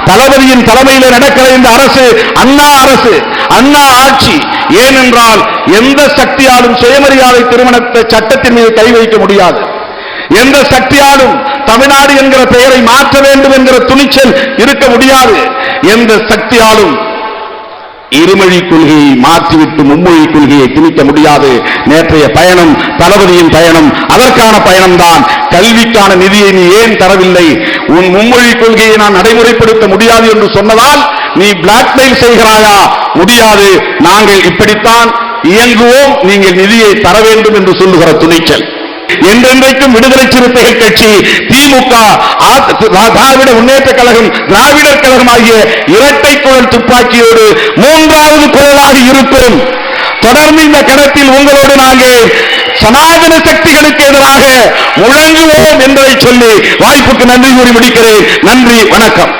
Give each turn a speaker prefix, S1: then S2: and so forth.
S1: தளபதியின் தலைமையில் நடக்கிற இந்த அரசு அண்ணா அரசு, அண்ணா ஆட்சி. ஏனென்றால் எந்த சக்தியாலும் சுயமரியாதை திருமணத்தை சட்டத்தின் மீது கை வைக்க முடியாது. எந்த சக்தியாலும் தமிழ்நாடு என்கிற பெயரை மாற்ற வேண்டும் என்கிற துணிச்சல் இருக்க முடியாது. எந்த சக்தியாலும் இருமொழி கொள்கையை மாற்றிவிட்டு மும்மொழி கொள்கையை திணிக்க முடியாது. நேற்றைய பயணம் தளபதியின் பயணம், அதற்கான பயணம்தான். கல்விக்கான நிதியை நீ ஏன் தரவில்லை? உன் மும்மொழி கொள்கையை நான் நடைமுறைப்படுத்த முடியாது என்று சொன்னதால் நீ பிளாக்மெயில் செய்கிறாயா? முடியாது, நாங்கள் இப்படித்தான் இயங்குவோம், நீங்கள் நிதியை தர வேண்டும் என்று சொல்லுகிற துணிச்சல். என்றென்றைக்கும் விடுதலை சிறுத்தைகள் கட்சி, திமுக, திராவிட முன்னேற்ற கழகம், திராவிடர் கழகம் ஆகிய இரட்டை குழல் துப்பாக்கியோடு மூன்றாவது குரலாக இருக்கும். தொடர்ந்து இந்த களத்தில் உங்களோடு நாங்கள் சனாதன சக்திகளுக்கு எதிராக முழங்குவோம் என்பதை சொல்லி வாய்ப்புக்கு நன்றி கூறி முடிக்கிறேன். நன்றி, வணக்கம்.